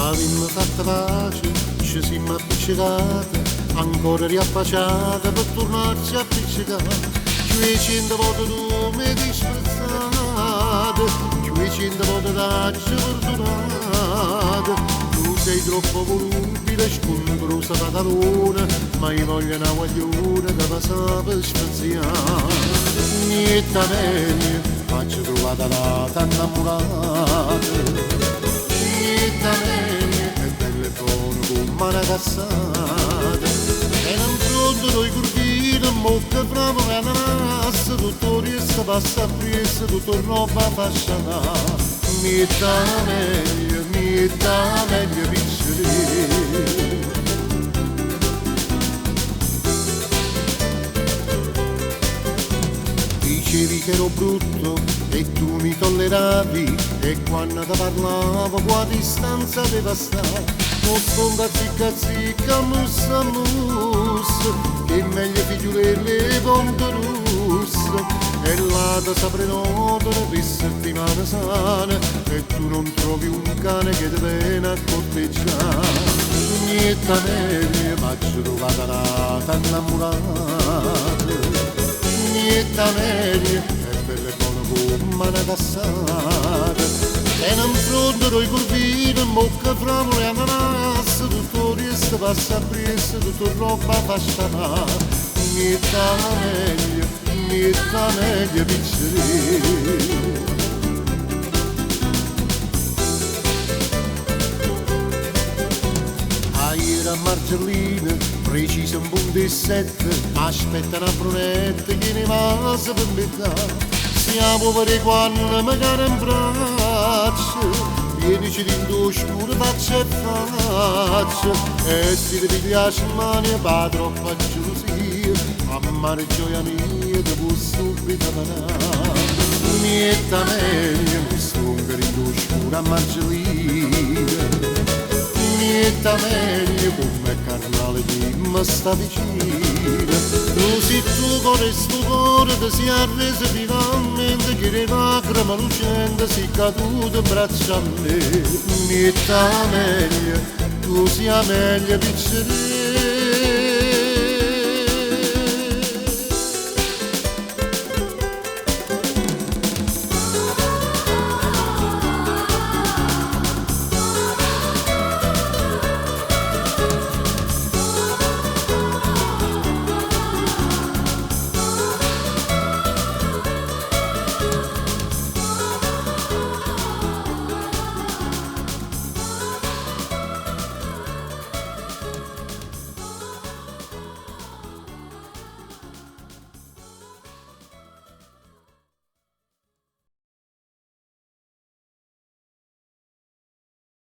Avemmo fatto pace, ci siamo appiccicati, ancora riaffacciati per tornarci a appiccicare. 200 volte tu mi hai disprezzato, 200 volte t'hai perdonato. Tu sei troppo volubile, scombrosa patalona, ma io voglio una guagliona che mi sa per spaziare. Niente meglio, ma ci trovata là, t'ha innamorata. È bello e buono come una cassata e non pronto noi curvini molto bravo e ananassa tutto riesce passa a pressa tutto roba fasciana mi dà meglio piccere. Dicevi che ero brutto e tu mi tolleravi e quando ti parlavo qua a distanza deve stare non sfonda zicca zicca mussa mussa che meglio figliolelle ponte russe e là ti sapre notare per settimane sane e tu non trovi un cane che ti viene a corteggiare. Niente meglio ma ci trovata là t'ha innamorata. Niente meglio, è bello e buono come una cassata e non pronto i curvini, bocca framola e ananassa tutto riesce passa a pressa, tutto roba fasciana niente meglio piccere. A Margellina, precisa un punto e sette, aspetta una brunetta che ne masa per metà. Siamo per quando magari in braccio, vienici dentro scuro faccia e faccia, e se ti piace mani va troppa gelosia, a mare gioia mia ti può subito parlare. Niente meglio, mi sto dentro scuro a Margellina. Niente meglio come carnale di me sta vicino. Tu sei tu con il tuo cuore ti si arreso finalmente che le lacrime lucente si caduto in braccio a me. Niente meglio, tu sia meglio piccere.